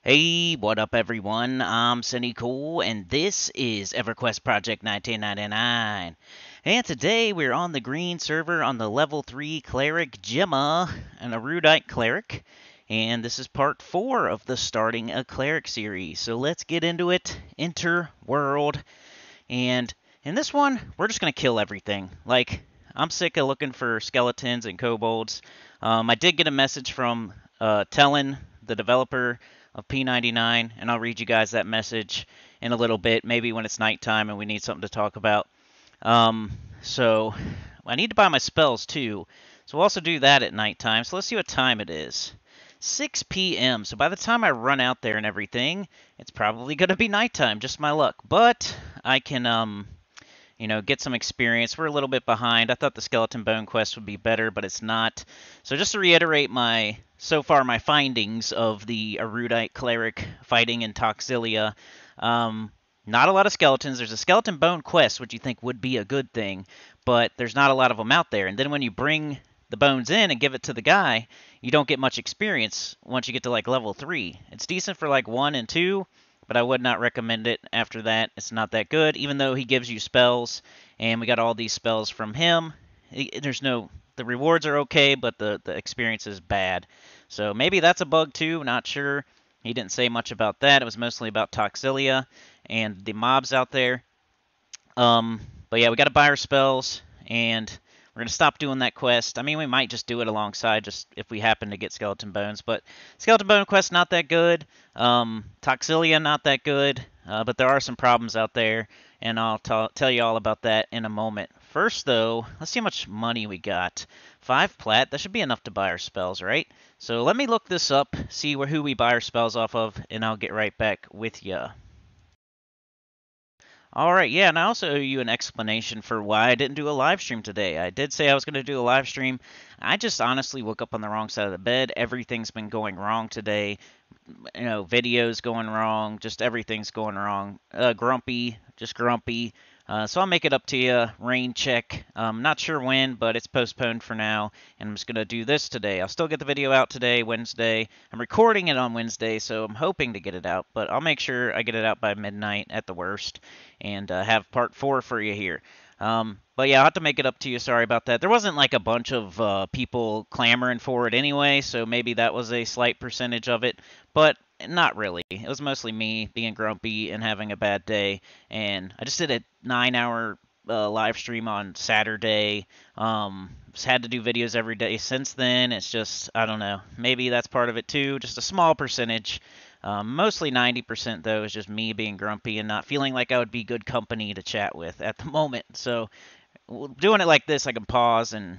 Hey, what up, everyone? I'm Sinnycool, and this is EverQuest Project 1999. And today we're on the green server on the level 3 Cleric Gemma, an erudite cleric. And this is part 4 of the Starting a Cleric series. So let's get into it. Enter world. And in this one, we're just going to kill everything. Like, I'm sick of looking for skeletons and kobolds. I did get a message from telling the developer of P99, and I'll read you guys that message in a little bit, maybe when it's nighttime and we need something to talk about. So I need to buy my spells too, so we'll also do that at nighttime. So let's see what time it is. 6 p.m. So by the time I run out there and everything, it's probably going to be nighttime, just my luck. But I can, get some experience. We're a little bit behind. I thought the Skeleton Bone quest would be better, but it's not. So just to reiterate so far my findings of the erudite cleric fighting in Toxxilia, not a lot of skeletons. There's a Skeleton Bone quest, which you think would be a good thing, but there's not a lot of them out there. And then when you bring the bones in and give it to the guy, you don't get much experience once you get to like level 3. It's decent for like 1 and 2, but I would not recommend it after that. It's not that good, even though he gives you spells, and we got all these spells from him. The rewards are okay, but the experience is bad. So maybe that's a bug too, not sure. He didn't say much about that. It was mostly about Toxxilia and the mobs out there. But yeah, we got to buy our spells, and we're gonna stop doing that quest. I mean, we might just do it alongside, just if we happen to get skeleton bones. But skeleton bone quest not that good. Toxxilia not that good. But there are some problems out there, and I'll tell you all about that in a moment. First, though, let's see how much money we got. 5 plat. That should be enough to buy our spells, right? So let me look this up, see who we buy our spells off of, and I'll get right back with ya. All right, yeah, and I also owe you an explanation for why I didn't do a live stream today. I did say I was going to do a live stream. I just honestly woke up on the wrong side of the bed. Everything's been going wrong today. Videos going wrong, just everything's going wrong. Grumpy, just grumpy. So I'll make it up to you. Rain check. Not sure when, but it's postponed for now. And I'm just going to do this today. I'll still get the video out today, Wednesday. I'm recording it on Wednesday, so I'm hoping to get it out. But I'll make sure I get it out by midnight at the worst. And have part 4 for you here. But yeah, I'll have to make it up to you. Sorry about that. There wasn't like a bunch of people clamoring for it anyway, so maybe that was a slight percentage of it. But not really. It was mostly me being grumpy and having a bad day. And I just did a 9-hour live stream on Saturday. Just had to do videos every day since then. It's just, I don't know. Maybe that's part of it too. Just a small percentage. Mostly 90% though is just me being grumpy and not feeling like I would be good company to chat with at the moment. So doing it like this, I can pause and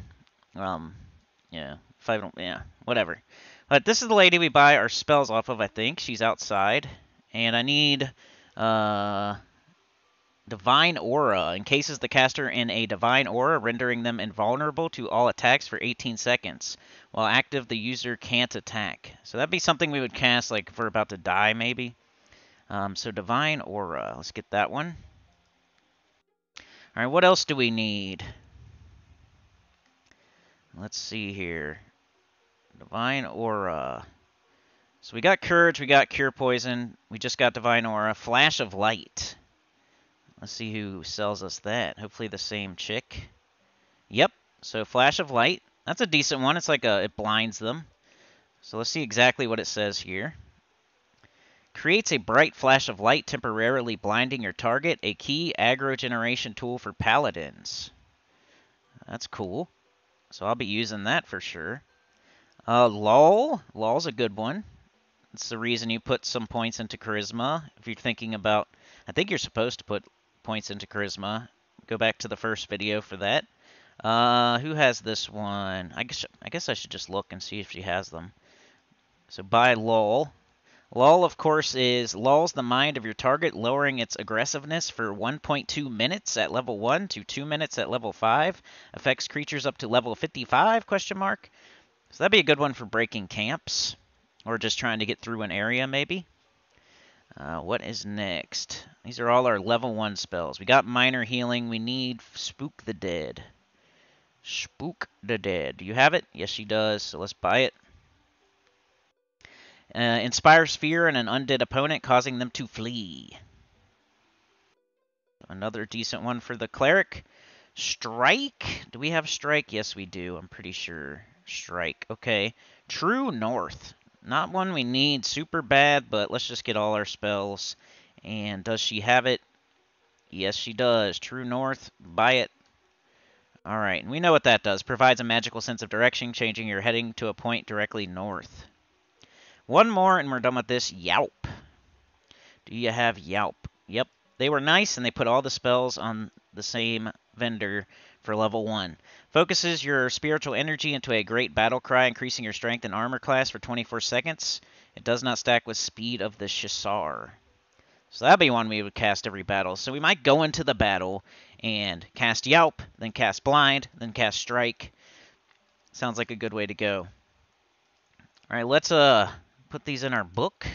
if I don't, whatever. But this is the lady we buy our spells off of, I think. She's outside. And I need Divine Aura. Encases the caster in a Divine Aura, rendering them invulnerable to all attacks for 18 seconds. While active, the user can't attack. So that'd be something we would cast like if we're about to die, maybe. So Divine Aura. Let's get that one. Alright, what else do we need? Let's see here. Divine Aura. So we got Courage, we got Cure Poison, we just got Divine Aura. Flash of Light. Let's see who sells us that. Hopefully the same chick. Yep, so Flash of Light. That's a decent one. It's like it blinds them. So let's see exactly what it says here. Creates a bright flash of light, temporarily blinding your target. A key aggro generation tool for paladins. That's cool. So I'll be using that for sure. Lull. Lull's a good one. That's the reason you put some points into Charisma. If you're thinking about... I think you're supposed to put points into Charisma. Go back to the first video for that. Who has this one? I guess I should just look and see if she has them. So buy Lull. Lull, of course, lulls the mind of your target, lowering its aggressiveness for 1.2 minutes at level 1 to 2 minutes at level 5. Affects creatures up to level 55, question mark. So that'd be a good one for breaking camps. Or just trying to get through an area, maybe. What is next? These are all our level 1 spells. We got Minor Healing. We need Spook the Dead. Spook the Dead. Do you have it? Yes, she does. So let's buy it. Inspires fear in an undead opponent, causing them to flee. Another decent one for the Cleric. Strike? Do we have Strike? Yes, we do. I'm pretty sure. Strike. Okay. True North. Not one we need super bad, but let's just get all our spells. And does she have it? Yes, she does. True North. Buy it. Alright, and we know what that does. Provides a magical sense of direction, changing your heading to a point directly north. One more, and we're done with this. Yelp. Do you have Yelp? Yep. They were nice, and they put all the spells on the same vendor for level 1. Focuses your spiritual energy into a great battle cry, increasing your strength and armor class for 24 seconds. It does not stack with speed of the Shisar. So that'd be one we would cast every battle. So we might go into the battle and cast Yelp, then cast Blind, then cast Strike. Sounds like a good way to go. Alright, let's put these in our book.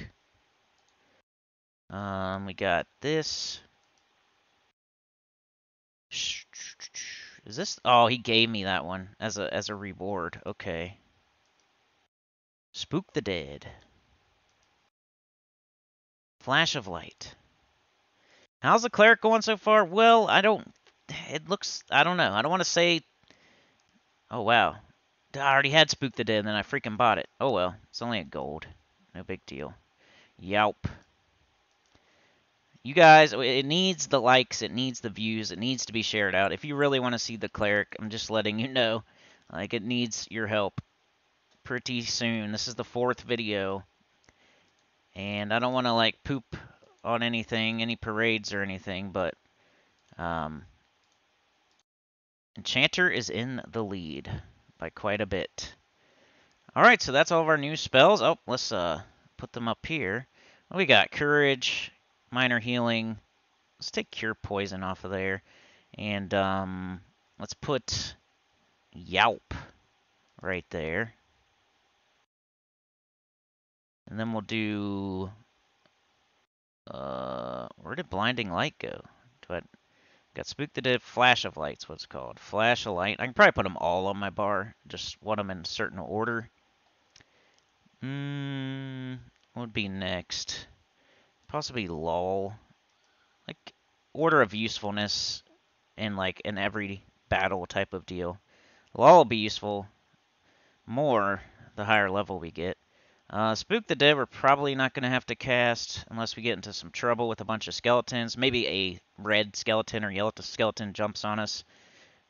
We got this. Is this? Oh, he gave me that one as a reward. Okay. Spook the Dead. Flash of Light. How's the Cleric going so far? Well, it looks, I don't know. I don't want to say, oh wow. I already had Spook the Dead and then I freaking bought it. Oh well, it's only a gold. No big deal. Yelp. You guys, it needs the likes, it needs the views, it needs to be shared out. If you really want to see the Cleric, I'm just letting you know. Like, it needs your help pretty soon. This is the 4th video. And I don't want to, like, poop on anything, any parades or anything, but Enchanter is in the lead by quite a bit. Alright, so that's all of our new spells. Oh, let's put them up here. What we got? Courage, Minor Healing. Let's take Cure Poison off of there. And let's put Yelp right there. And then we'll do... where did Blinding Light go? Got Spook the Dead, Flash of Light's what it's called. Flash of Light. I can probably put them all on my bar. Just want them in a certain order. What would be next? Possibly Lull. Like, order of usefulness in, like, in every battle type of deal. Lull will be useful more the higher level we get. Spook the Dead we're probably not going to have to cast unless we get into some trouble with a bunch of skeletons. Maybe a red skeleton or yellow skeleton jumps on us.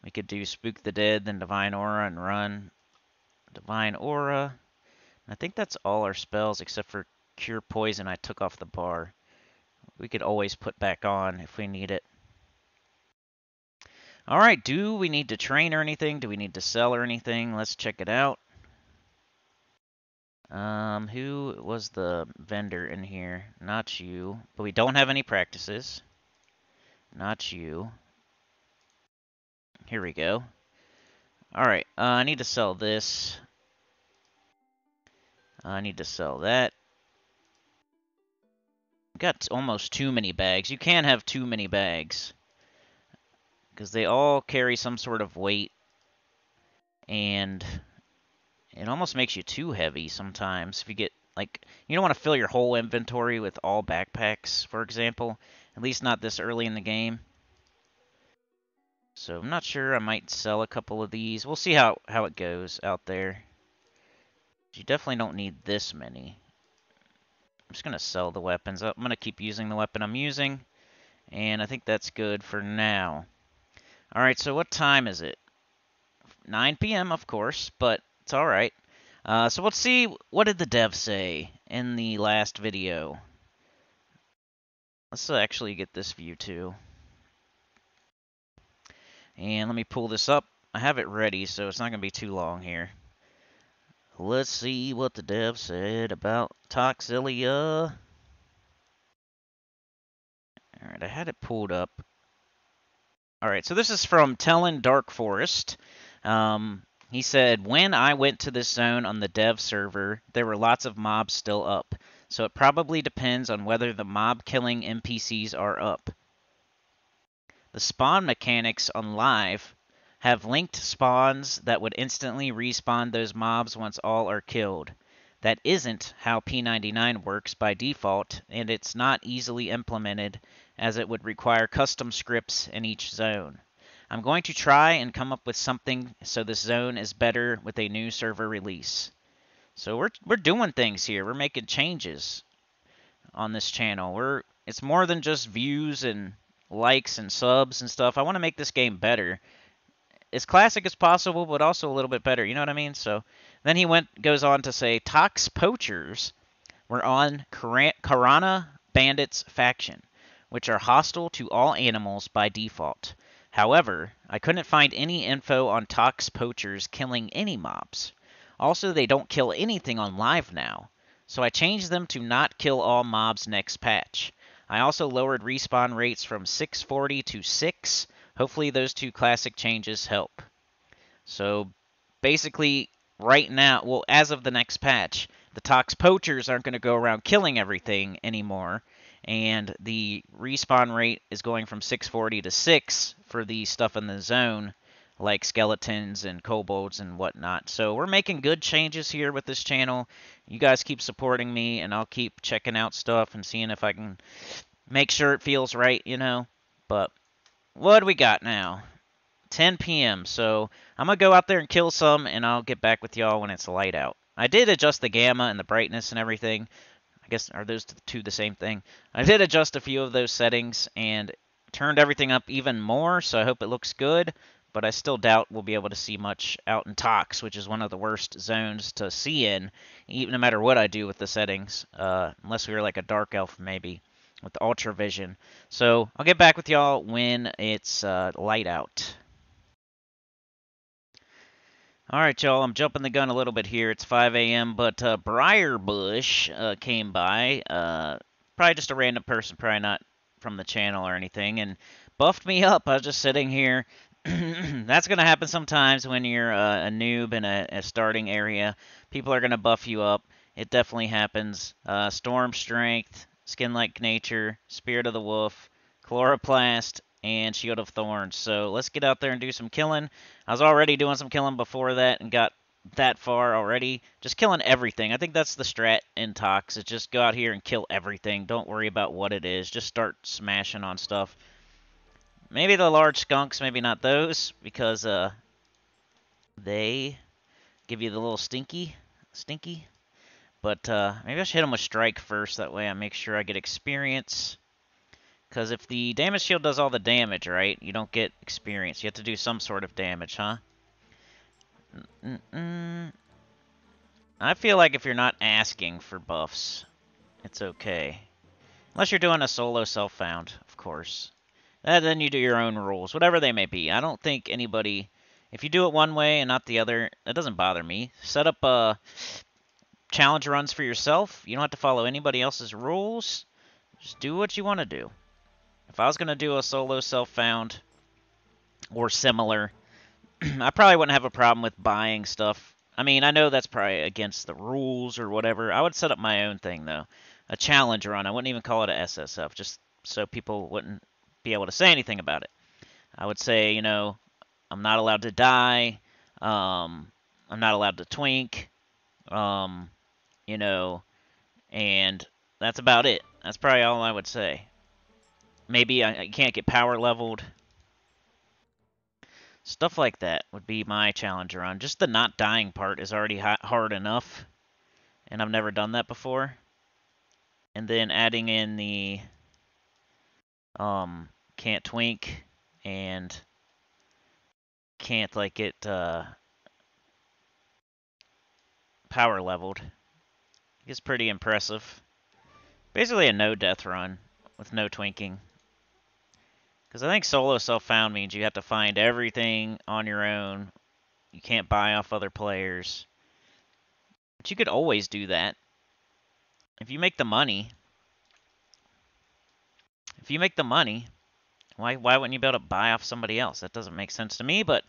We could do Spook the Dead, then Divine Aura and run. Divine Aura. I think that's all our spells except for Cure Poison I took off the bar. We could always put back on if we need it. Alright, do we need to train or anything? Do we need to sell or anything? Let's check it out. Who was the vendor in here? Not you. But we don't have any practices. Not you. Here we go. Alright, I need to sell this. I need to sell that. Got almost too many bags. You can't have too many bags. Because they all carry some sort of weight. And it almost makes you too heavy sometimes. If you get, like, you don't want to fill your whole inventory with all backpacks, for example. At least not this early in the game. So I'm not sure. I might sell a couple of these. We'll see how it goes out there. You definitely don't need this many. I'm just going to sell the weapons. I'm going to keep using the weapon I'm using. And I think that's good for now. Alright, so what time is it? 9 p.m., of course, but it's alright. So let's see, what did the dev say in the last video? Let's actually get this view too. And let me pull this up. I have it ready, so it's not going to be too long here. Let's see what the dev said about Toxxilia. Alright, I had it pulled up. Alright, so this is from Tellan Dark Forest. He said, when I went to this zone on the dev server, there were lots of mobs still up. So it probably depends on whether the mob killing NPCs are up. The spawn mechanics on live have linked spawns that would instantly respawn those mobs once all are killed. That isn't how P99 works by default, and it's not easily implemented as it would require custom scripts in each zone. I'm going to try and come up with something so this zone is better with a new server release. So we're doing things here. We're making changes on this channel. It's more than just views and likes and subs and stuff. I want to make this game better. As classic as possible, but also a little bit better. You know what I mean? So then he goes on to say, Toxx poachers were on Karana Bandits faction, which are hostile to all animals by default. However, I couldn't find any info on Toxx poachers killing any mobs. Also, they don't kill anything on live now, so I changed them to not kill all mobs next patch. I also lowered respawn rates from 640 to 6. Hopefully those two classic changes help. So basically, right now, well, as of the next patch, the Toxx poachers aren't going to go around killing everything anymore, and the respawn rate is going from 640 to 6 for the stuff in the zone, like skeletons and kobolds and whatnot. So we're making good changes here with this channel. You guys keep supporting me, and I'll keep checking out stuff and seeing if I can make sure it feels right, you know. But what do we got now? 10 p.m. So I'm going to go out there and kill some, and I'll get back with y'all when it's light out. I did adjust the gamma and the brightness and everything. I guess, are those two the same thing? I did adjust a few of those settings and turned everything up even more, so I hope it looks good. But I still doubt we'll be able to see much out in Toxx, which is one of the worst zones to see in, even no matter what I do with the settings, unless we were like a dark elf maybe with the ultra vision. So I'll get back with y'all when it's light out. Alright, y'all, I'm jumping the gun a little bit here. It's 5 a.m., but Briarbush came by. Probably just a random person, probably not from the channel or anything, and buffed me up. I was just sitting here. That's going to happen sometimes when you're a noob in a starting area. People are going to buff you up. It definitely happens. Storm Strength, Skin-like Nature, Spirit of the Wolf, Chloroplast, and Shield of Thorns. So let's get out there and do some killing. I was already doing some killing before that and got that far already. Just killing everything. I think that's the strat in Toxx, is just go out here and kill everything. Don't worry about what it is. Just start smashing on stuff. Maybe the large skunks, maybe not those, because they give you the little stinky. But maybe I should hit them with strike first. That way I make sure I get experience. Because if the damage shield does all the damage, right, you don't get experience. You have to do some sort of damage, huh? I feel like if you're not asking for buffs, it's okay. Unless you're doing a solo self-found, of course. Then you do your own rules, whatever they may be. I don't think anybody... If you do it one way and not the other, that doesn't bother me. Set up challenge runs for yourself. You don't have to follow anybody else's rules. Just do what you want to do. If I was going to do a solo self-found or similar, I probably wouldn't have a problem with buying stuff. I mean, I know that's probably against the rules or whatever. I would set up my own thing, though. A challenge run. I wouldn't even call it a SSF, just so people wouldn't be able to say anything about it. I would say, you know, I'm not allowed to die. I'm not allowed to twink. You know, and that's about it. That's probably all I would say. Maybe I can't get power leveled. Stuff like that would be my challenge run. Just the not dying part is already hard enough, and I've never done that before. And then adding in the can't twink and can't like get power leveled is pretty impressive. Basically a no death run with no twinking. Because I think solo self-found means you have to find everything on your own. You can't buy off other players. But you could always do that. If you make the money. Why wouldn't you be able to buy off somebody else? That doesn't make sense to me, but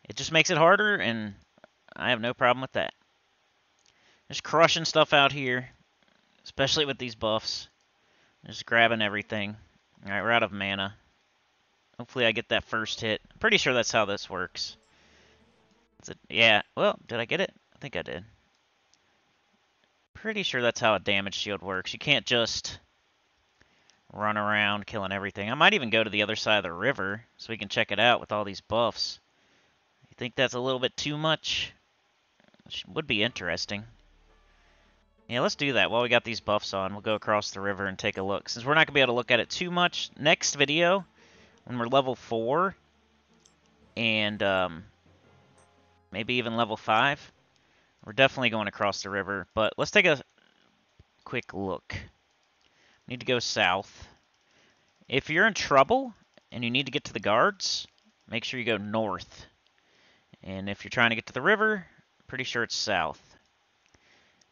it just makes it harder, and I have no problem with that. Just crushing stuff out here, especially with these buffs. Just grabbing everything. Alright, we're out of mana. Hopefully I get that first hit. I'm pretty sure that's how this works. Yeah, well, did I get it? I think I did. Pretty sure that's how a damage shield works. You can't just run around killing everything. I might even go to the other side of the river so we can check it out with all these buffs. You think that's a little bit too much? Which would be interesting. Yeah, let's do that while we got these buffs on. We'll go across the river and take a look. Since we're not going to be able to look at it too much, next video, when we're level 4, and maybe even level 5, we're definitely going across the river. But let's take a quick look. Need to go south. If you're in trouble and you need to get to the guards, make sure you go north. And if you're trying to get to the river, pretty sure it's south.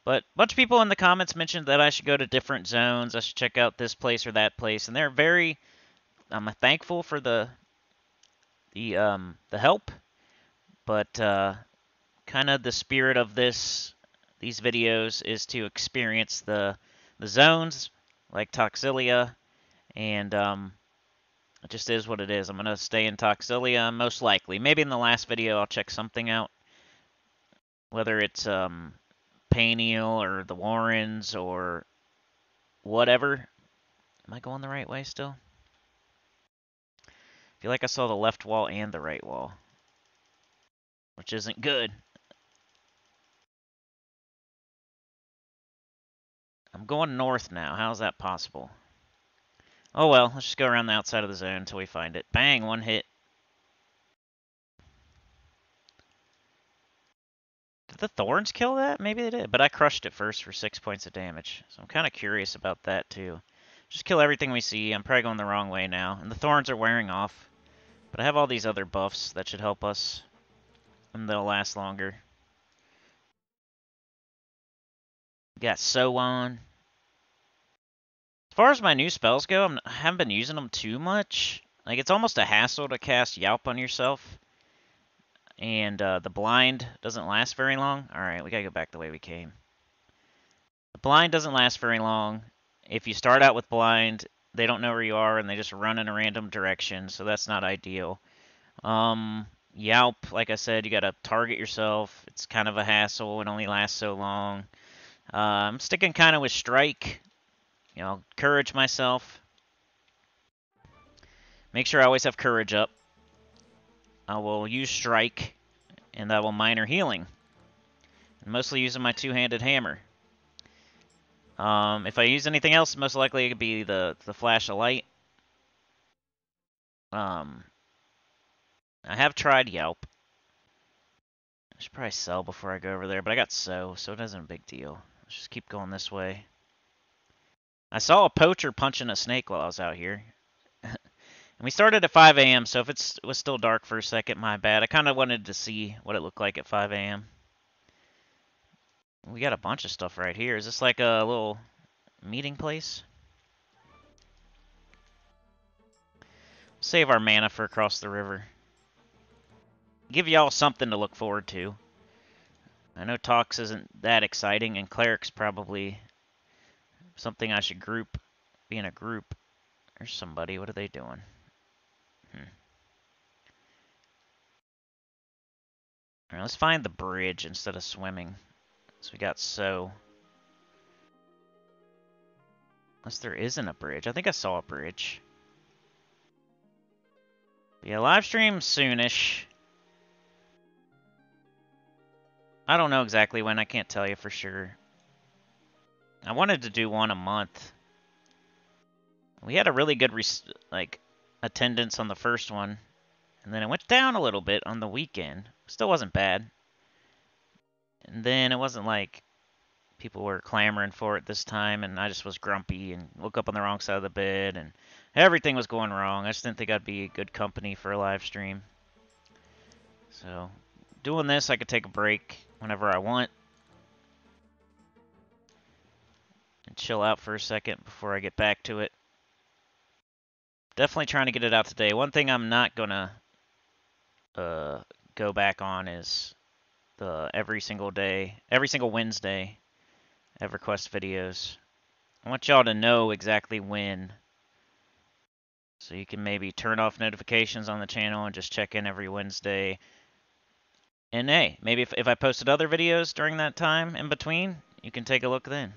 But a bunch of people in the comments mentioned that I should go to different zones. I should check out this place or that place, and they're very thankful for the help. But kind of the spirit of these videos is to experience the zones like Toxxilia, and it just is what it is. I'm gonna stay in Toxxilia most likely. Maybe in the last video I'll check something out, whether it's Paniel or the Warrens or whatever. Am I going the right way still? I feel like I saw the left wall and the right wall, which isn't good. I'm going north now. How is that possible? Oh well, let's just go around the outside of the zone until we find it. Bang, one hit. Did the thorns kill that? Maybe they did, but I crushed it first for 6 points of damage. So I'm kind of curious about that too. Just kill everything we see. I'm probably going the wrong way now. And the thorns are wearing off. But I have all these other buffs that should help us. And they'll last longer. Got So on. As far as my new spells go, I haven't been using them too much. Like, it's almost a hassle to cast Yelp on yourself. And the blind doesn't last very long. Alright, we gotta go back the way we came. The blind doesn't last very long. If you start out with blind, they don't know where you are and they just run in a random direction, so that's not ideal. Yelp, like I said, you gotta target yourself. It's kind of a hassle. It only lasts so long. I'm sticking kind of with Strike. You know, Courage myself. Make sure I always have Courage up. I will use Strike, and I will Minor Healing. I'm mostly using my two-handed hammer. If I use anything else, most likely it could be the Flash of Light. I have tried Yelp. I should probably sell before I go over there, but I got so it isn't a big deal. Let's just keep going this way. I saw a poacher punching a snake while I was out here. And we started at 5 a.m., so if it was still dark for a second, my bad. I kind of wanted to see what it looked like at 5 a.m. We got a bunch of stuff right here. Is this like a little meeting place? Save our mana for across the river. Give y'all something to look forward to. I know Toxx isn't that exciting, and Cleric's probably something I should be in a group. There's somebody. What are they doing? Alright, let's find the bridge instead of swimming. So we got so. Unless there isn't a bridge. I think I saw a bridge. Yeah, live stream soonish. I don't know exactly when. I can't tell you for sure. I wanted to do one a month. We had a really good attendance on the first one. And then it went down a little bit on the weekend. Still wasn't bad. And then it wasn't like people were clamoring for it this time, and I just was grumpy and woke up on the wrong side of the bed, and everything was going wrong. I just didn't think I'd be good company for a live stream. So, doing this, I could take a break whenever I want. And chill out for a second before I get back to it. Definitely trying to get it out today. One thing I'm not gonna go back on is the every single Wednesday EverQuest videos. I want y'all to know exactly when, so you can maybe turn off notifications on the channel and just check in every Wednesday. And hey, maybe if I posted other videos during that time in between, you can take a look then.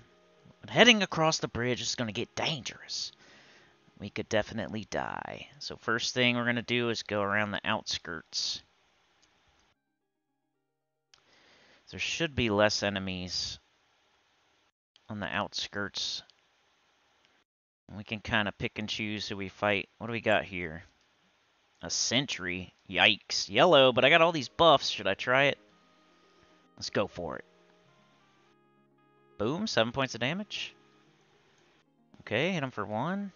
But heading across the bridge is going to get dangerous. We could definitely die. So first thing we're going to do is go around the outskirts. There should be less enemies on the outskirts. We can kind of pick and choose who we fight. What do we got here? A sentry. Yikes. Yellow, but I got all these buffs. Should I try it? Let's go for it. Boom. 7 points of damage. Okay, hit him for 1.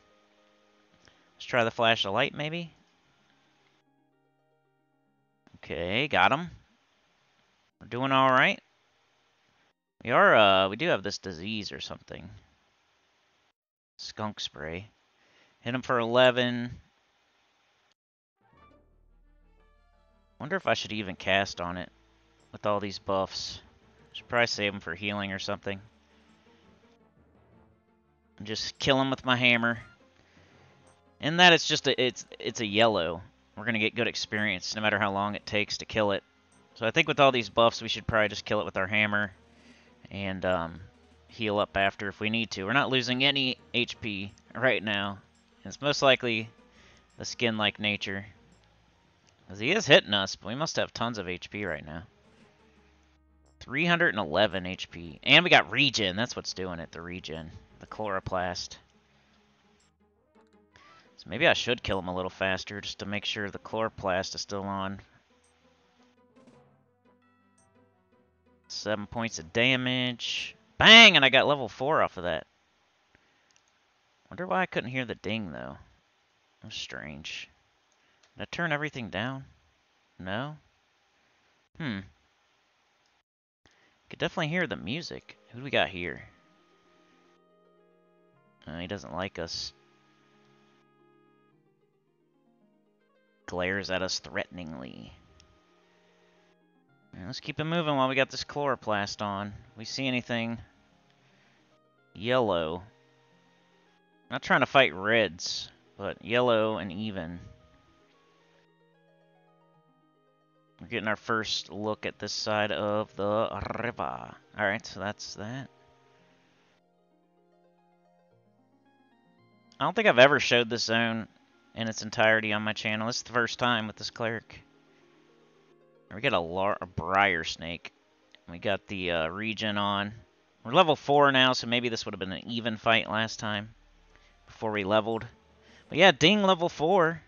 Let's try the flash of light, maybe. Okay, got him. We're doing all right. We do have this disease or something. Skunk spray. Hit him for 11. Wonder if I should even cast on it with all these buffs. Should probably save him for healing or something. And just kill him with my hammer. And that it's just it's a yellow. We're gonna get good experience no matter how long it takes to kill it. So I think with all these buffs, we should probably just kill it with our hammer and heal up after if we need to. We're not losing any HP right now. It's most likely the skin-like nature. Because he is hitting us, but we must have tons of HP right now. 311 HP. And we got regen. That's what's doing it, the regen. The chloroplast. So maybe I should kill him a little faster just to make sure the chloroplast is still on. 7 points of damage. Bang! And I got level 4 off of that. Wonder why I couldn't hear the ding, though. That's strange. Did I turn everything down? No? Could definitely hear the music. Who do we got here? He doesn't like us. Glares at us threateningly. Let's keep it moving while we got this chloroplast on. If we see anything yellow. I'm not trying to fight reds, but yellow and even. We're getting our first look at this side of the river. Alright, so that's that. I don't think I've ever showed this zone in its entirety on my channel. This is the first time with this cleric. We got a briar snake. We got the regen on. We're level 4 now, so maybe this would have been an even fight last time before we leveled. But yeah, ding, level 4.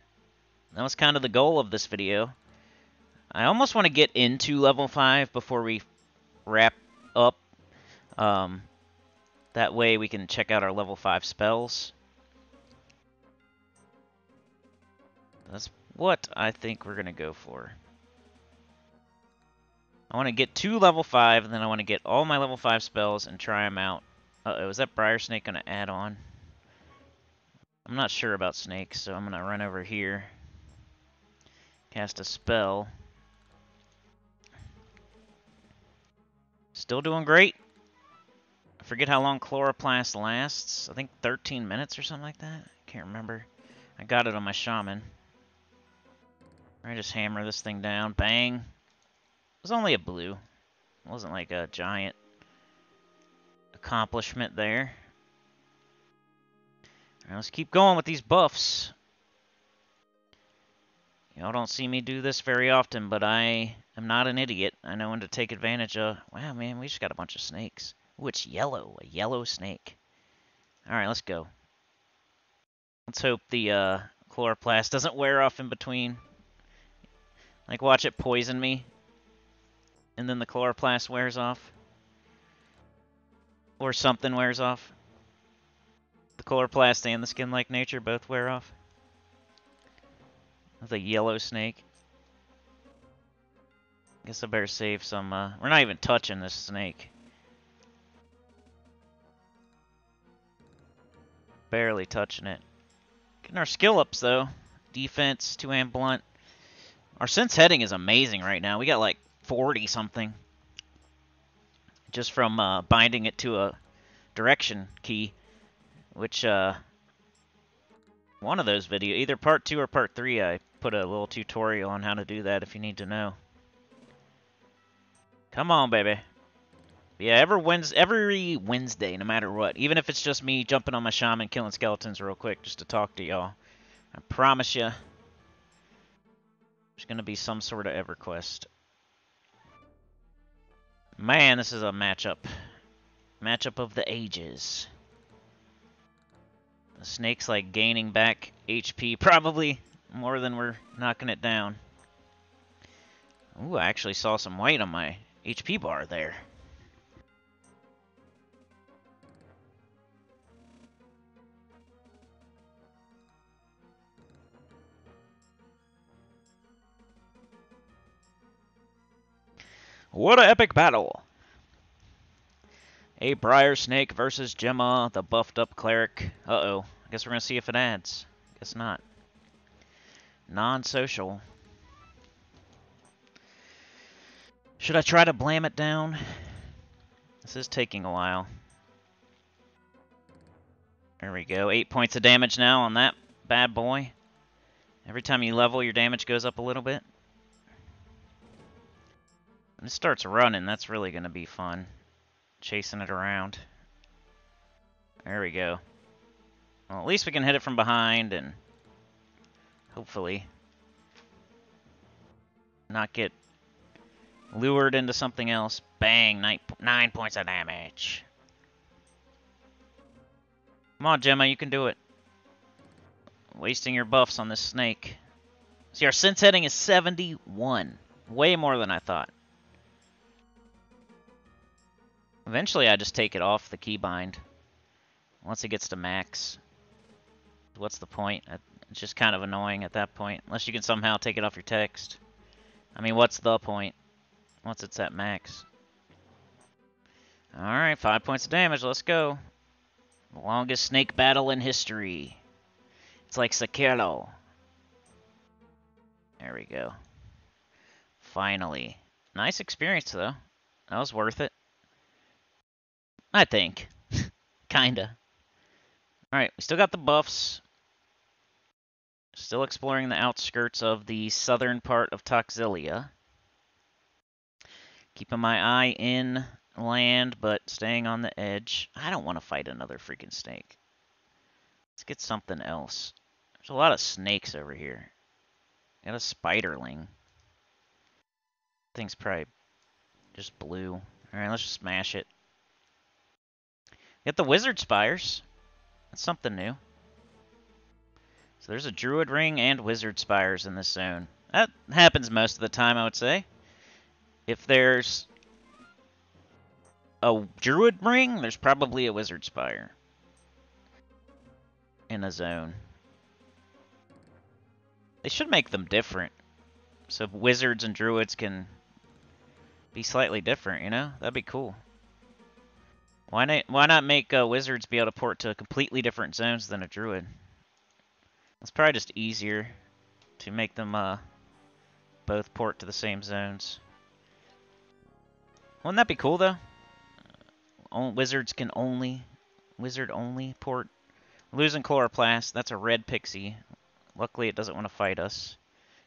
That was kind of the goal of this video. I almost want to get into level 5 before we wrap up. That way we can check out our level 5 spells. That's what I think we're going to go for. I want to get to level 5, and then I want to get all my level 5 spells and try them out. Uh-oh, is that briar snake going to add on? I'm not sure about snakes, so I'm going to run over here. Cast a spell. Still doing great. I forget how long chloroplast lasts. I think 13 minutes or something like that. I can't remember. I got it on my shaman. I just hammer this thing down. Bang. It was only a blue. It wasn't like a giant accomplishment there. All right, let's keep going with these buffs. Y'all don't see me do this very often, but I am not an idiot. I know when to take advantage of. Wow, man, we just got a bunch of snakes. Ooh, it's yellow. A yellow snake. Alright, let's go. Let's hope the chloroplast doesn't wear off in between. Like, watch it poison me. And then the chloroplast wears off. Or something wears off. The chloroplast and the skin-like nature both wear off. That's a yellow snake. Guess I better save some, we're not even touching this snake. Barely touching it. Getting our skill ups, though. Defense, 2-hand blunt. Our sense heading is amazing right now. We got like 40-something. Just from binding it to a direction key. Which, one of those videos, either part 2 or part 3, I put a little tutorial on how to do that if you need to know. Come on, baby. Yeah, every Wednesday, no matter what. Even if it's just me jumping on my shaman, killing skeletons real quick just to talk to y'all. I promise you, there's going to be some sort of EverQuest. Man, this is a matchup. Matchup of the ages. The snake's like gaining back HP, probably more than we're knocking it down. Ooh, I actually saw some white on my HP bar there. What an epic battle! A Briar Snake versus Gemma, the buffed up Cleric. Uh-oh. I guess we're going to see if it adds. Guess not. Non-social. Should I try to blam it down? This is taking a while. There we go. 8 points of damage now on that bad boy. Every time you level, your damage goes up a little bit. When it starts running, that's really going to be fun. Chasing it around. There we go. Well, at least we can hit it from behind and hopefully not get lured into something else. Bang! 9 points of damage. Come on, Gemma, you can do it. Wasting your buffs on this snake. See, our sense heading is 71. Way more than I thought. Eventually, I just take it off the keybind. Once it gets to max. What's the point? It's just kind of annoying at that point. Unless you can somehow take it off your text. I mean, what's the point? Once it's at max. Alright, 5 points of damage. Let's go. The longest snake battle in history. It's like Sekiro. There we go. Finally. Nice experience, though. That was worth it. I think. Kinda. Alright, we still got the buffs. Still exploring the outskirts of the southern part of Toxxilia. Keeping my eye in land, but staying on the edge. I don't want to fight another freaking snake. Let's get something else. There's a lot of snakes over here. Got a spiderling. Thing's probably just blue. Alright, let's just smash it. Get the wizard spires. That's something new. So there's a druid ring and wizard spires in this zone. That happens most of the time, I would say. If there's a druid ring, there's probably a wizard spire in a zone. They should make them different. So wizards and druids can be slightly different, you know? That'd be cool. Why not make wizards be able to port to completely different zones than a druid? It's probably just easier to make them both port to the same zones. Wouldn't that be cool, though? Wizards can wizard only port. Losing Chloroplast, that's a red pixie. Luckily, it doesn't want to fight us.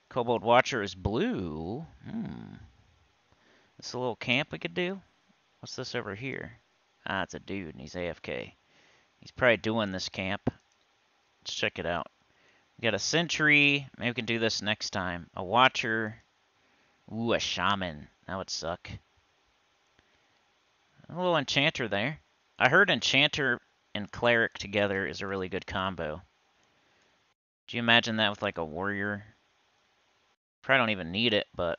Kobold Watcher is blue. This a little camp we could do? What's this over here? Ah, it's a dude, and he's AFK. He's probably doing this camp. Let's check it out. We got a sentry. Maybe we can do this next time. A watcher. Ooh, a shaman. That would suck. A little enchanter there. I heard enchanter and cleric together is a really good combo. Do you imagine that with like a warrior? Probably don't even need it, but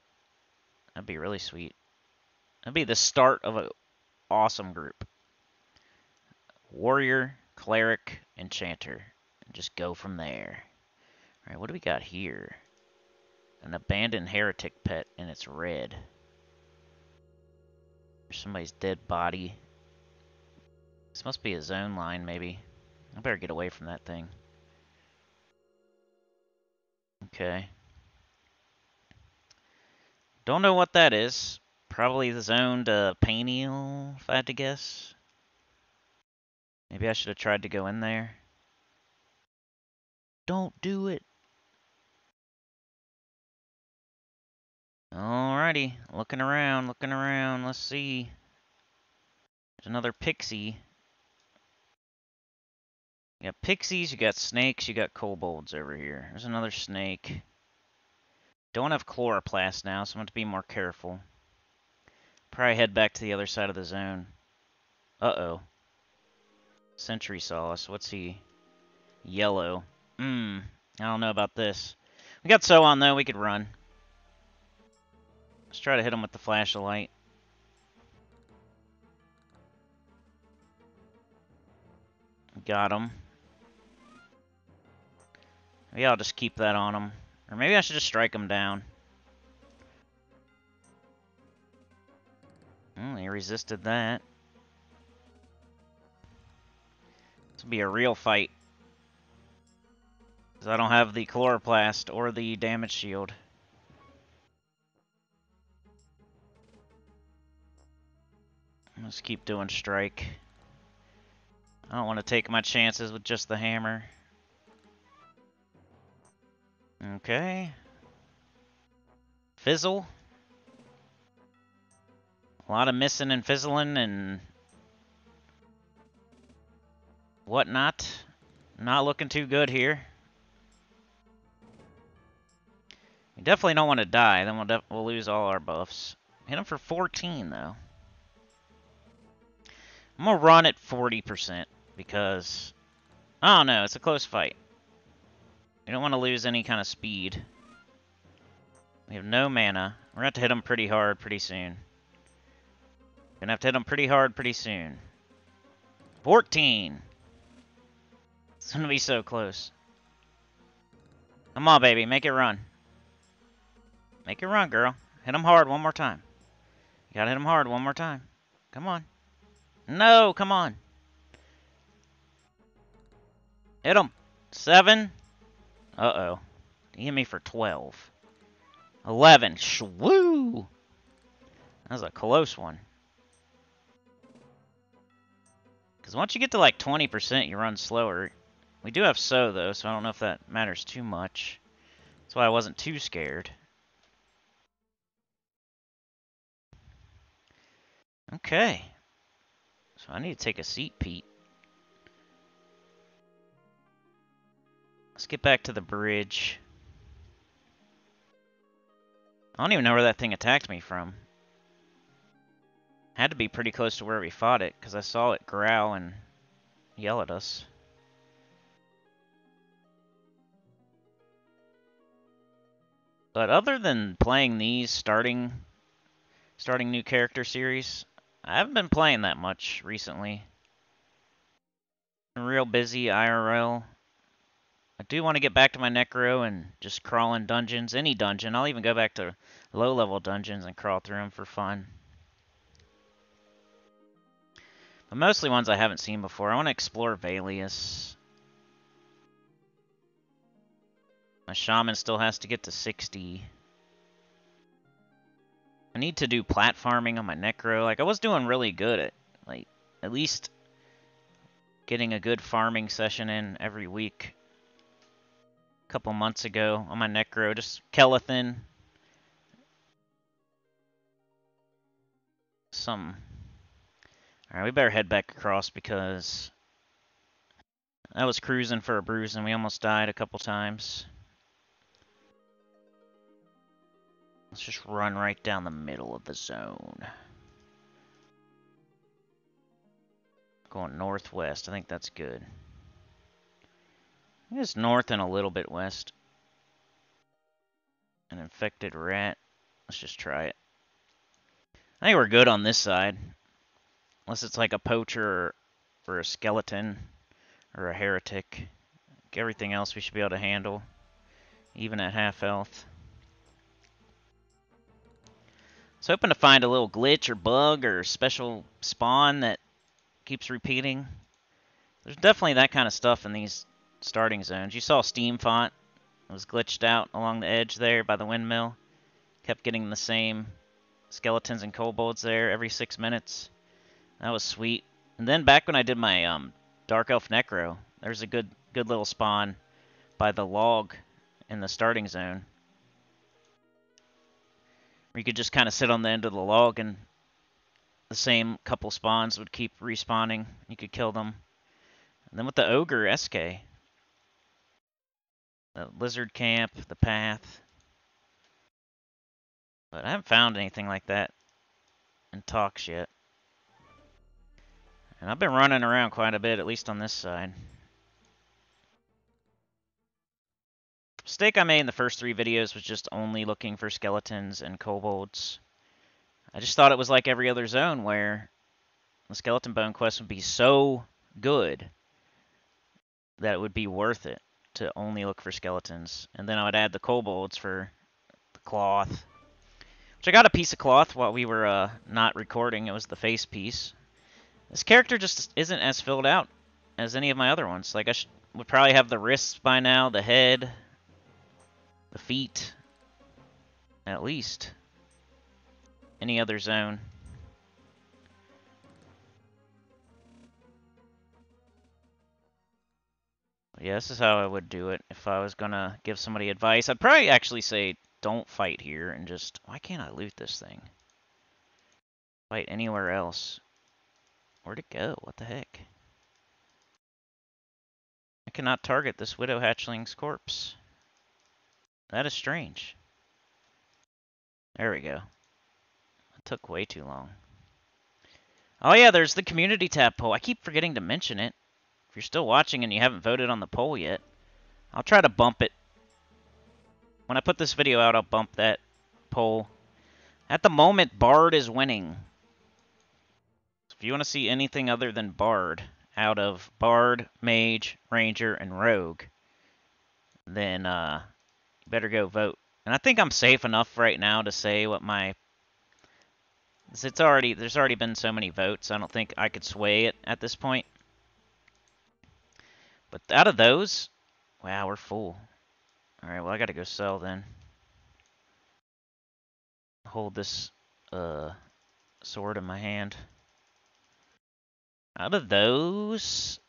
that'd be really sweet. That'd be the start of an awesome group. Warrior, cleric, enchanter. And just go from there. Alright, what do we got here? An abandoned heretic pet, and it's red. There's somebody's dead body. This must be a zone line, maybe. I better get away from that thing. Okay. Don't know what that is. Probably the zoned Paniel, if I had to guess. Maybe I should have tried to go in there. Don't do it. Alrighty. Looking around, let's see. There's another pixie. You got pixies, you got snakes, you got kobolds over here. There's another snake. Don't have chloroplast now, so I'm going to be more careful. Probably head back to the other side of the zone. Uh-oh. Sentry saw us. What's he? Yellow. I don't know about this. We got so on, though. We could run. Let's try to hit him with the flash of light. Got him. Maybe I'll just keep that on him. Or maybe I should just strike him down. He resisted that. This will be a real fight. Because I don't have the chloroplast or the damage shield. Let's keep doing strike. I don't want to take my chances with just the hammer. Okay. Fizzle. A lot of missing and fizzling and whatnot. Not looking too good here. We definitely don't want to die. Then we'll lose all our buffs. Hit him for 14, though. I'm going to run at 40% because, I don't know, it's a close fight. We don't want to lose any kind of speed. We have no mana. We're going to have to hit him pretty hard pretty soon. Going to have to hit him pretty hard pretty soon. 14! It's going to be so close. Come on, baby. Make it run. Make it run, girl. Hit him hard one more time. You got to hit him hard one more time. Come on. No, come on. Hit him. 7. Uh-oh. He hit me for 12. 11. Shwoo! That was a close one. Because once you get to like 20%, you run slower. We do have so, though, so I don't know if that matters too much. That's why I wasn't too scared. Okay. So I need to take a seat, Pete. Let's get back to the bridge. I don't even know where that thing attacked me from. Had to be pretty close to where we fought it, because I saw it growl and yell at us. But other than playing these starting new character series, I haven't been playing that much recently. Been real busy IRL. I do want to get back to my Necro and just crawl in dungeons. Any dungeon. I'll even go back to low-level dungeons and crawl through them for fun. But mostly ones I haven't seen before. I want to explore Valius. My Shaman still has to get to 60. I need to do platforming on my Necro. Like, I was doing really good at, like, at least getting a good farming session in every week. A couple months ago on my Necro, just Kelethin. Alright, we better head back across because I was cruising for a bruise and we almost died a couple times. Let's just run right down the middle of the zone. Going northwest. I think that's good. I think it's north and a little bit west. An infected rat. Let's just try it. I think we're good on this side. Unless it's like a poacher or a skeleton or a heretic. Everything else we should be able to handle. Even at half health. I was hoping to find a little glitch or bug or special spawn that keeps repeating. There's definitely that kind of stuff in these starting zones. You saw Steam Font. It was glitched out along the edge there by the windmill. Kept getting the same skeletons and kobolds there every 6 minutes. That was sweet. And then back when I did my Dark Elf Necro, there's a good little spawn by the log in the starting zone. Where you could just kind of sit on the end of the log and the same couple spawns would keep respawning. You could kill them. And then with the ogre SK, the lizard camp, the path. But I haven't found anything like that in Toxx yet. And I've been running around quite a bit, at least on this side. Mistake I made in the first 3 videos was just only looking for skeletons and kobolds. I just thought it was like every other zone where the skeleton bone quest would be so good that it would be worth it to only look for skeletons. And then I would add the kobolds for the cloth. Which I got a piece of cloth while we were not recording. It was the face piece. This character just isn't as filled out as any of my other ones. Like, I would probably have the wrists by now, the head, the feet, at least. Any other zone. Yeah, this is how I would do it if I was gonna give somebody advice. I'd probably actually say, don't fight here and just... Why can't I loot this thing? Fight anywhere else. Where'd it go? What the heck? I cannot target this widow hatchling's corpse. That is strange. There we go. It took way too long. Oh yeah, there's the community tab poll. I keep forgetting to mention it. If you're still watching and you haven't voted on the poll yet, I'll try to bump it. When I put this video out, I'll bump that poll. At the moment, Bard is winning. So if you want to see anything other than Bard out of Bard, Mage, Ranger, and Rogue, then you better go vote. And I think I'm safe enough right now to say what my... There's already been so many votes, I don't think I could sway it at this point. But out of those, wow, we're full. Alright, well, I gotta go sell then. Hold this sword in my hand. Out of those,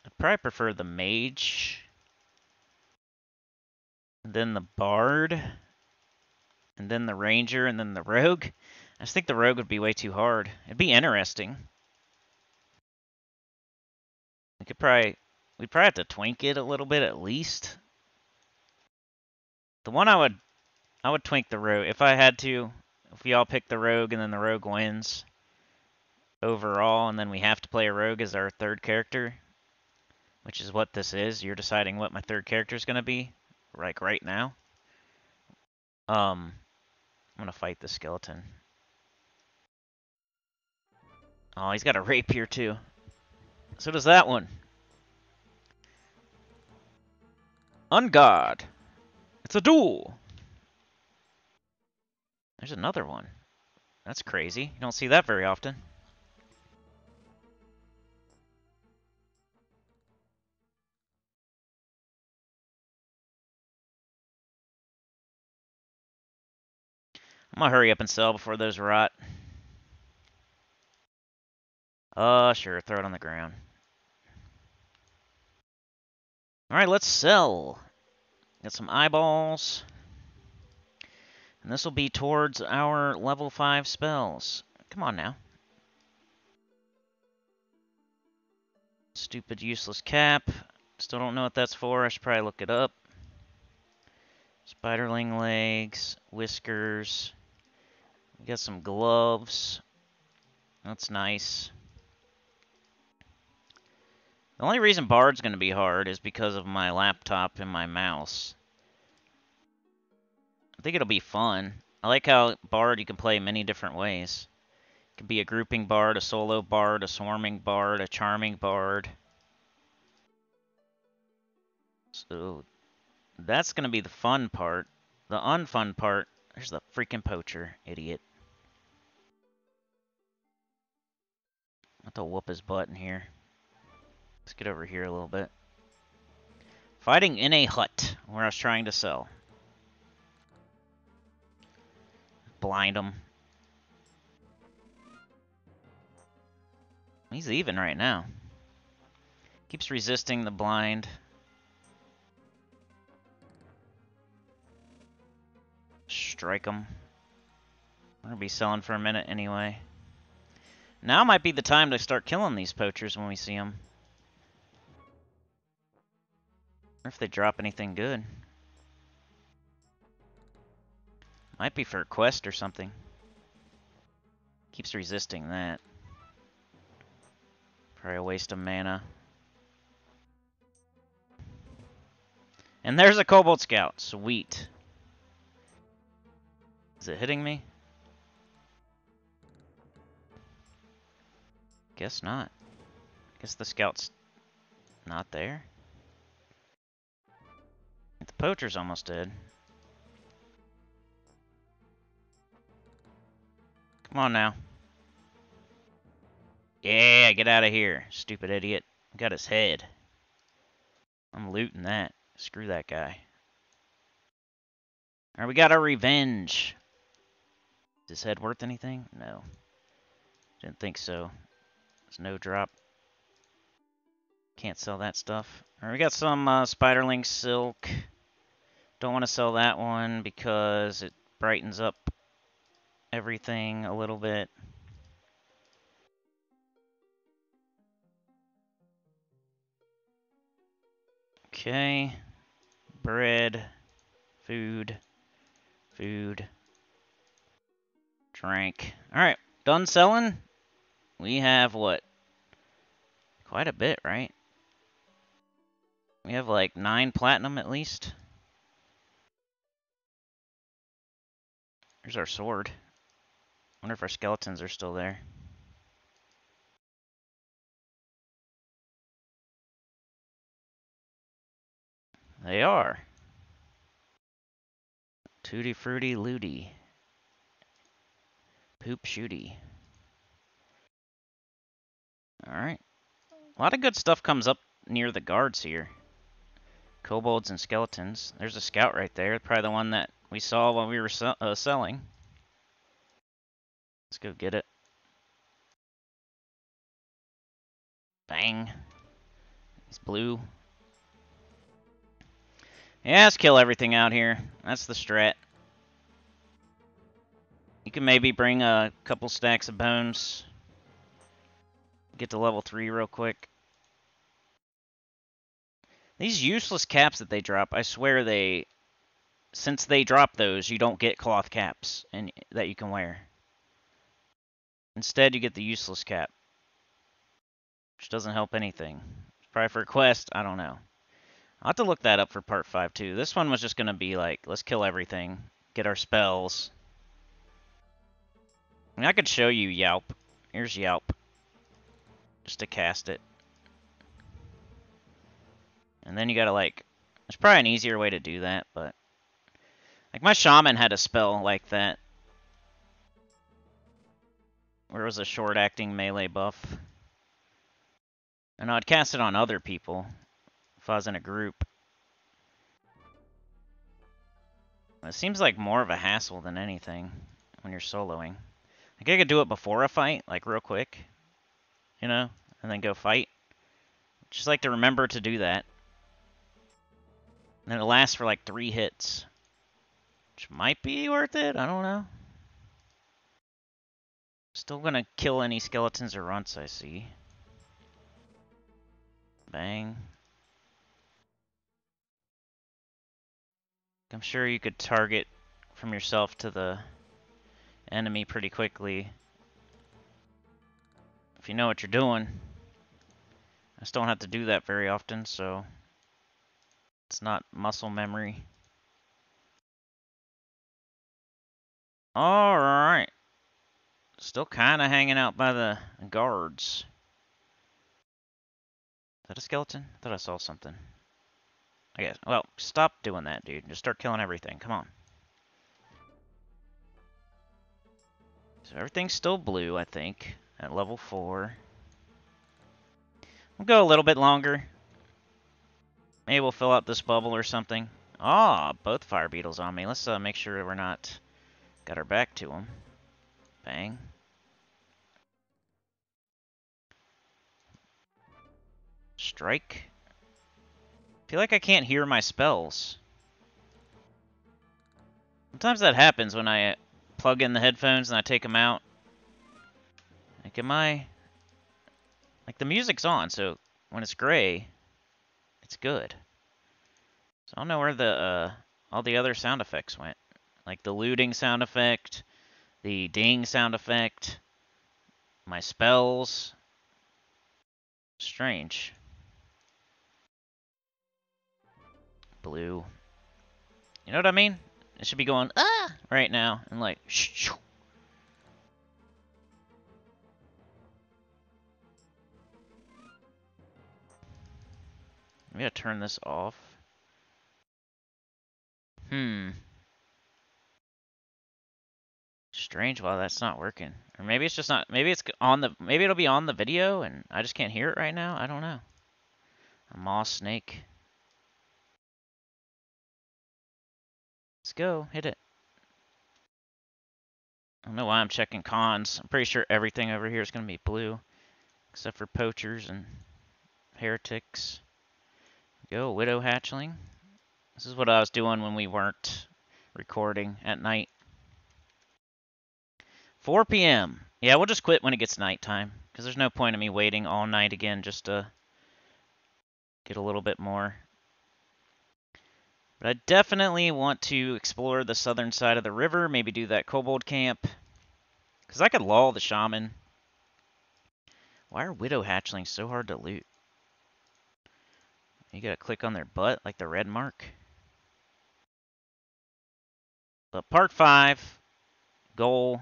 I'd probably prefer the mage, and then the bard, and then the ranger, and then the rogue. I just think the rogue would be way too hard. It'd be interesting. We'd probably have to twink it a little bit at least. The one I would twink the rogue if I had to. If we all pick the rogue and then the rogue wins overall, and then we have to play a rogue as our third character, which is what this is. You're deciding what my third character is going to be, like right now. I'm going to fight the skeleton. Oh, he's got a rapier too. So does that one. Ungod. It's a duel. There's another one. That's crazy. You don't see that very often. I'm gonna hurry up and sell before those rot. Sure, throw it on the ground. Alright, let's sell. Got some eyeballs. And this will be towards our level 5 spells. Come on now. Stupid useless cap. Still don't know what that's for. I should probably look it up. Spiderling legs, whiskers. We got some gloves. That's nice. The only reason Bard's going to be hard is because of my laptop and my mouse. I think it'll be fun. I like how Bard you can play many different ways. It can be a grouping Bard, a solo Bard, a swarming Bard, a charming Bard. So that's going to be the fun part. The unfun part, there's the freaking poacher, idiot. I have to whoop his butt in here. Let's get over here a little bit. Fighting in a hut where I was trying to sell. Blind him. He's even right now. Keeps resisting the blind. Strike him. I'm gonna be selling for a minute anyway. Now might be the time to start killing these poachers when we see them. Or if they drop anything good. Might be for a quest or something. Keeps resisting that. Probably a waste of mana. And there's a Kobold Scout. Sweet. Is it hitting me? Guess not. Guess the Scout's not there. The Poacher's almost dead. Come on now. Yeah, get out of here, stupid idiot. Got his head. I'm looting that. Screw that guy. Alright, we got our revenge. Is his head worth anything? No. Didn't think so. There's no drop. Can't sell that stuff. Alright, we got some Spiderling Silk. Don't want to sell that one because it brightens up everything a little bit. Okay. Bread. Food. Food. Drank. Alright, done selling. We have what? Quite a bit, right? We have like 9 platinum at least. Here's our sword. Wonder if our skeletons are still there. They are. Tutti frutti looty. Poop shooty. Alright. A lot of good stuff comes up near the guards here. Kobolds and skeletons. There's a scout right there. Probably the one that we saw while we were selling. Let's go get it. Bang. He's blue. Yeah, let's kill everything out here. That's the strat. You can maybe bring a couple stacks of bones. Get to level 3 real quick. These useless caps that they drop, I swear since they drop those, you don't get cloth caps that you can wear. Instead, you get the useless cap, which doesn't help anything. Probably for a quest, I don't know. I'll have to look that up for part 5 too. This one was just going to be like, let's kill everything, get our spells. I mean, I could show you Yelp. Here's Yelp. Just to cast it. And then you gotta like, there's probably an easier way to do that, but like my shaman had a spell like that. Where it was a short acting melee buff. And I'd cast it on other people if I was in a group. It seems like more of a hassle than anything when you're soloing. Like I could do it before a fight, like real quick, you know, and then go fight. Just like to remember to do that. And then it lasts for like 3 hits. Which might be worth it, I don't know. Still gonna kill any skeletons or runts I see. Bang. I'm sure you could target from yourself to the enemy pretty quickly. If you know what you're doing. I just don't have to do that very often, so it's not muscle memory. Alright. Still kind of hanging out by the guards. Is that a skeleton? I thought I saw something. I guess. Well, stop doing that, dude. Just start killing everything. Come on. So everything's still blue, I think, at level 4. We'll go a little bit longer. Maybe we'll fill out this bubble or something. Ah, both fire beetles on me. Let's make sure we're not got our back to them. Bang. Strike. I feel like I can't hear my spells. Sometimes that happens when I plug in the headphones and I take them out. Like am I... Like, the music's on, so when it's gray, it's good. So I don't know where the, all the other sound effects went. Like the looting sound effect, the ding sound effect, my spells. Strange. Blue. You know what I mean? It should be going, ah, right now, and like, shh. Maybe I turn this off. Strange why that's not working. Or maybe it's just not, maybe it's on the, maybe it'll be on the video and I just can't hear it right now. I don't know. A moss snake. Let's go, hit it. I don't know why I'm checking cons. I'm pretty sure everything over here is going to be blue. Except for poachers and heretics. Go, widow hatchling. This is what I was doing when we weren't recording at night. 4 p.m. Yeah, we'll just quit when it gets nighttime. Because there's no point in me waiting all night again just to get a little bit more. But I definitely want to explore the southern side of the river. Maybe do that kobold camp. Because I could lull the shaman. Why are widow hatchlings so hard to loot? You gotta click on their butt, like the red mark. But part 5, goal.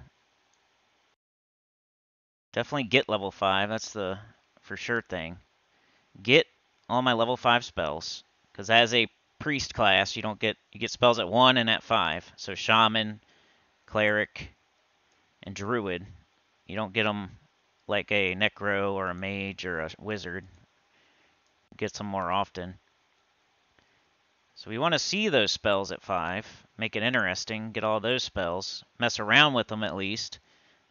Definitely get level 5. That's the for sure thing. Get all my level 5 spells. Because as a priest class, you get spells at 1 and at 5. So shaman, cleric, and druid. You don't get them like a necro or a mage or a wizard. Get them more often. So we want to see those spells at 5. Make it interesting. Get all those spells. Mess around with them at least.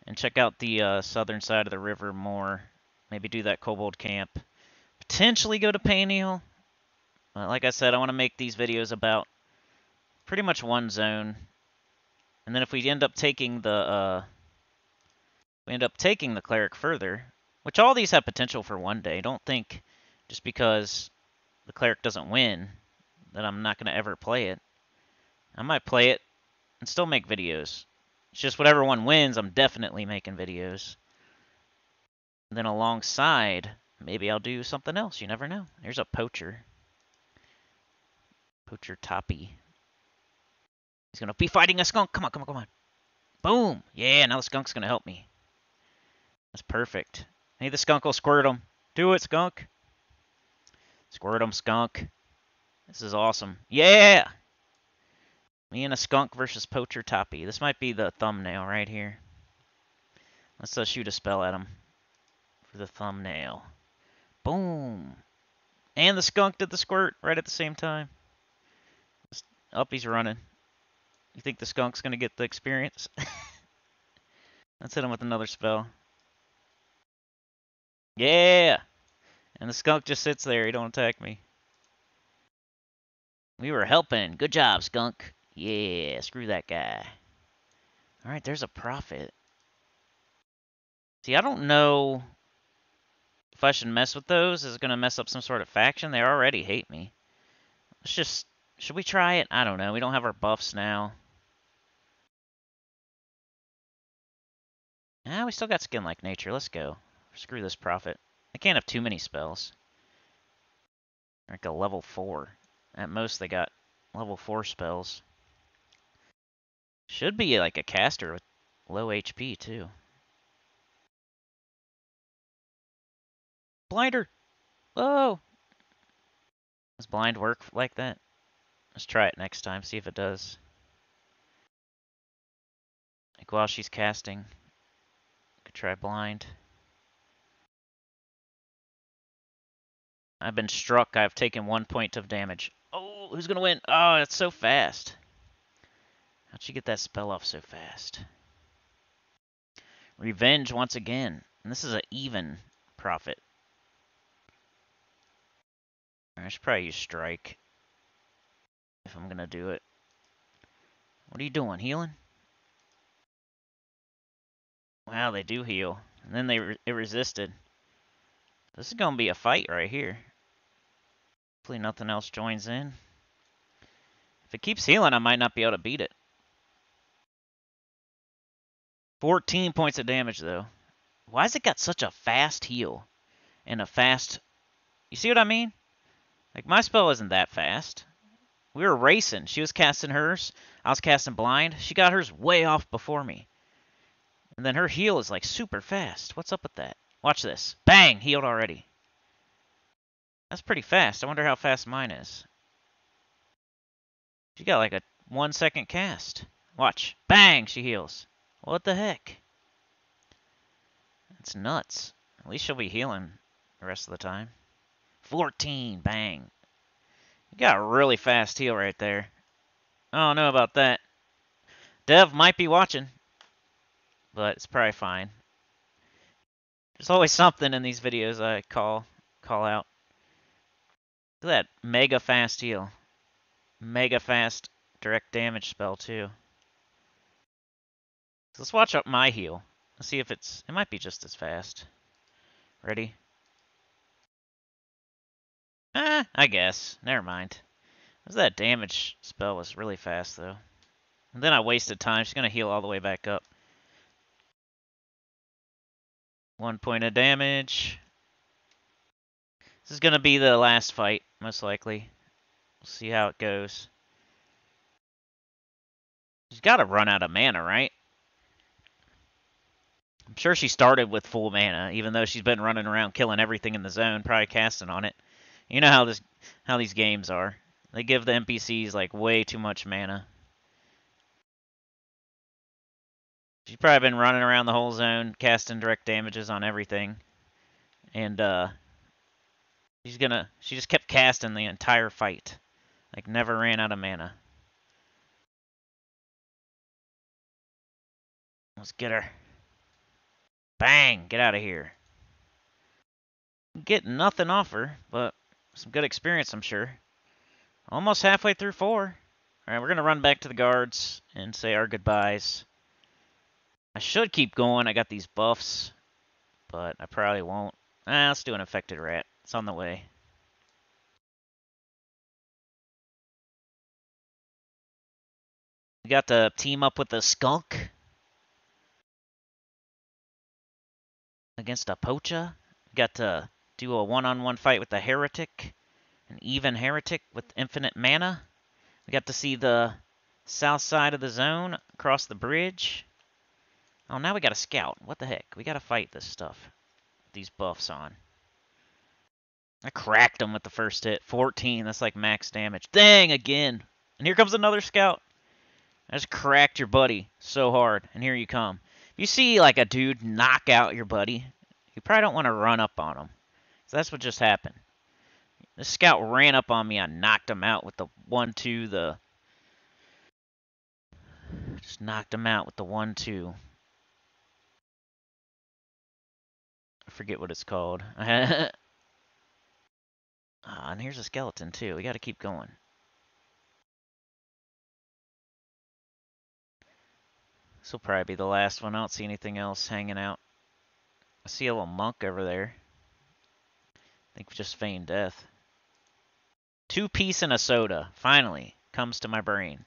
And check out the southern side of the river more. Maybe do that kobold camp. Potentially go to Paniel. Like I said, I want to make these videos about pretty much one zone. And then if we end up taking the cleric further, which all these have potential for one day. Don't think just because the cleric doesn't win that I'm not going to ever play it. I might play it and still make videos. It's just whatever one wins, I'm definitely making videos. And then alongside, maybe I'll do something else. You never know. Here's a poacher. Poacher Toppy. He's going to be fighting a skunk. Come on, come on, come on. Boom. Yeah, now the skunk's going to help me. That's perfect. Hey, the skunk will squirt him. Do it, skunk. Squirt him, skunk. This is awesome. Yeah! Me and a skunk versus Poacher Toppy. This might be the thumbnail right here. Let's shoot a spell at him for the thumbnail. Boom! And the skunk did the squirt right at the same time. Up, he's running. You think the skunk's going to get the experience? Let's hit him with another spell. Yeah! And the skunk just sits there. He don't attack me. We were helping. Good job, skunk. Yeah, screw that guy. Alright, there's a prophet. See, I don't know if I should mess with those. Is it going to mess up some sort of faction? They already hate me. Let's just... Should we try it? I don't know. We don't have our buffs now. Ah, we still got skin like nature. Let's go. Screw this prophet. They can't have too many spells. Like a level 4. At most, they got level 4 spells. Should be like a caster with low HP, too. Blinder! Whoa! Does blind work like that? Let's try it next time, see if it does. Like while she's casting. Could try blind. I've been struck. I've taken 1 point of damage. Oh, who's gonna win? Oh, it's so fast. How'd she get that spell off so fast? Revenge once again. And this is an even prophet. I should probably use strike. If I'm gonna do it. What are you doing? Healing? Wow, they do heal. And then it resisted. This is going to be a fight right here. Hopefully nothing else joins in. If it keeps healing, I might not be able to beat it. 14 points of damage, though. Why has it got such a fast heal? And a fast... You see what I mean? Like, my spell isn't that fast. We were racing. She was casting hers. I was casting blind. She got hers way off before me. And then her heal is, like, super fast. What's up with that? Watch this. Bang! Healed already. That's pretty fast. I wonder how fast mine is. She got, like, a 1 second cast. Watch. Bang! She heals. What the heck? That's nuts. At least she'll be healing the rest of the time. 14. Bang. You got a really fast heal right there. I don't know about that. Dev might be watching, but it's probably fine. There's always something in these videos I call out. Look at that mega fast heal. Mega fast direct damage spell too. So let's watch up my heal. Let's see if it might be just as fast. Ready? I guess. Never mind. That damage spell was really fast though. And then I wasted time. She's gonna heal all the way back up. 1 point of damage. This is gonna be the last fight, most likely. We'll see how it goes. She's gotta run out of mana, right? I'm sure she started with full mana, even though she's been running around killing everything in the zone, probably casting on it. You know how these games are. They give the NPCs like way too much mana. She's probably been running around the whole zone, casting direct damages on everything. And she just kept casting the entire fight. Like never ran out of mana. Let's get her. Bang! Get out of here. Get nothing off her, but some good experience, I'm sure. Almost halfway through 4. Alright, we're going to run back to the guards and say our goodbyes. I should keep going. I got these buffs, but I probably won't. Let's do an infected rat. It's on the way. We got to team up with the skunk against a poacher. We got to do a one-on-one fight with the heretic, an even heretic with infinite mana. We got to see the south side of the zone across the bridge. Oh, now we got a scout. What the heck? We got to fight this stuff. These buffs on. I cracked him with the first hit. 14. That's like max damage. Dang, again. And here comes another scout. I just cracked your buddy so hard. And here you come. If you see like a dude knock out your buddy, you probably don't want to run up on him. So that's what just happened. This scout ran up on me. I knocked him out with the 1-2. Just knocked him out with the 1-2. I forget what it's called. And here's a skeleton too. We got to keep going. This will probably be the last one. I don't see anything else hanging out. I see a little monk over there. I think we just feigned death. 2 piece and a soda. Finally comes to my brain.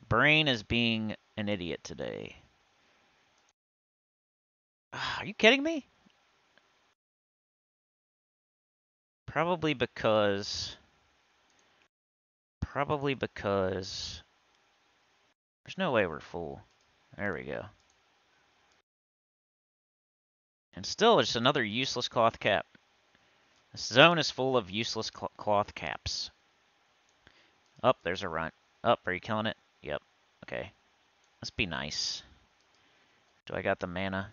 Brain is being an idiot today. Are you kidding me? Probably because there's no way we're full. There we go. And still, just another useless cloth cap. This zone is full of useless cloth caps. Oh, there's a runt. Oh, are you killing it? Yep. Okay. Let's be nice. Do I got the mana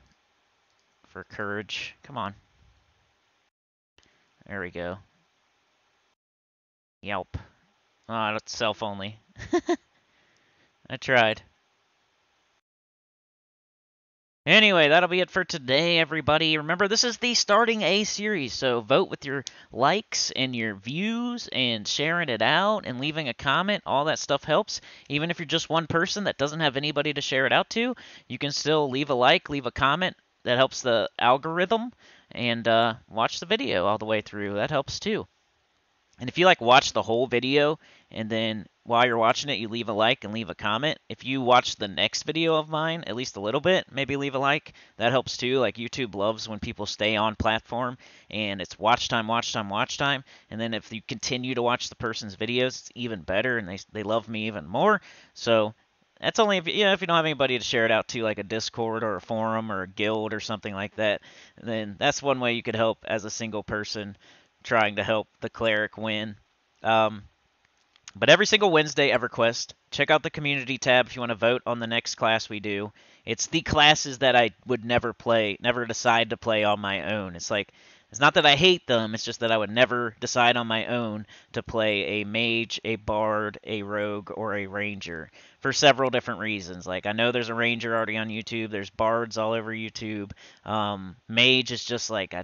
for courage? Come on. There we go. Yelp. Oh, that's self only. I tried. Anyway, that'll be it for today, everybody. Remember, this is the Starting A series, so vote with your likes and your views and sharing it out and leaving a comment. All that stuff helps. Even if you're just one person that doesn't have anybody to share it out to, you can still leave a like, leave a comment, helps the algorithm, and watch the video all the way through. That helps too. And if you like watch the whole video and then while you're watching it you leave a like and leave a comment, if you watch the next video of mine at least a little bit, maybe leave a like. That helps too. Like YouTube loves when people stay on platform and it's watch time, watch time, watch time. And then if you continue to watch the person's videos, it's even better and they love me even more. So that's only if you know if you don't have anybody to share it out to, like a Discord or a forum or a guild or something like that. Then that's one way you could help as a single person trying to help the cleric win. Um, but every single Wednesday, EverQuest, check out the community tab if you want to vote on the next class we do. It's the classes that I would never play, never decide to play on my own. It's like, it's not that I hate them, it's just that I would never decide on my own to play a mage, a bard, a rogue, or a ranger for several different reasons. Like, I know there's a ranger already on YouTube, there's bards all over YouTube. Mage is just like, I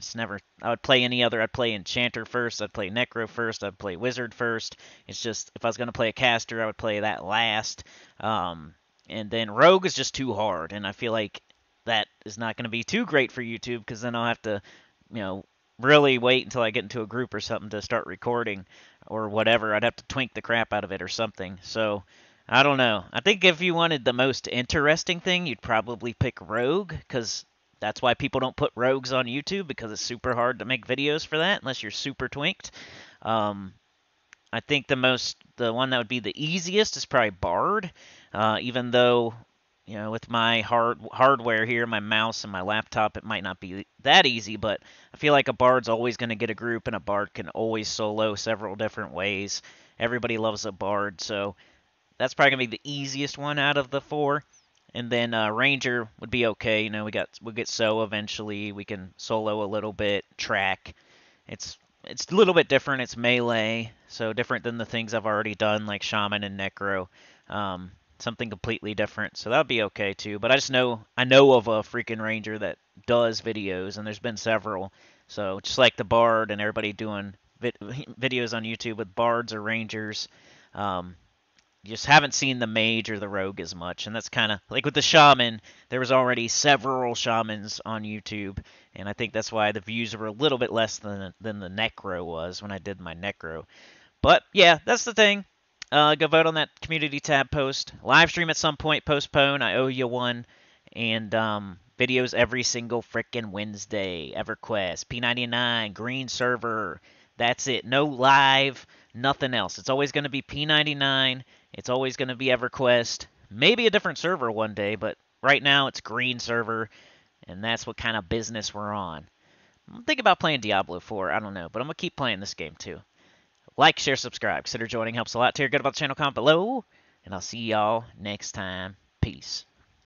would play any other. I'd play enchanter first, I'd play necro first, I'd play wizard first. It's just, if I was going to play a caster, I would play that last. And then rogue is just too hard, and I feel like that is not going to be too great for YouTube because then I'll have to, really wait until I get into a group or something to start recording or whatever. I'd have to twink the crap out of it or something. So I don't know. I think if you wanted the most interesting thing, you'd probably pick rogue because that's why people don't put rogues on YouTube, because it's super hard to make videos for that unless you're super twinked. I think the one that would be the easiest is probably bard, even though with my hardware here, my mouse and my laptop, it might not be that easy, but I feel like a bard's always going to get a group, and a bard can always solo several different ways. Everybody loves a bard, so that's probably going to be the easiest one out of the four. And then ranger would be okay. We'll get so eventually. We can solo a little bit, track. It's a little bit different. It's melee, so different than the things I've already done, like shaman and necro. Something completely different, so that'll be okay too. But I know of a freaking ranger that does videos, and there's been several. So just like the bard and everybody doing videos on YouTube with bards or rangers, you just haven't seen the mage or the rogue as much. And that's kind of like with the shaman. There was already several shamans on YouTube, and I think that's why the views were a little bit less than the necro was when I did my necro. But yeah, that's the thing. Go vote on that community tab post. Live stream at some point, postpone. I owe you one. And videos every single frickin' Wednesday. EverQuest, P99, green server. That's it. No live, nothing else. It's always going to be P99. It's always going to be EverQuest. Maybe a different server one day, but right now it's green server. And that's what kind of business we're on. I'm thinking about playing Diablo 4. I don't know, but I'm going to keep playing this game too. Like, share, subscribe. Consider joining. Helps a lot. Tell your good about the channel, comment below. And I'll see y'all next time. Peace.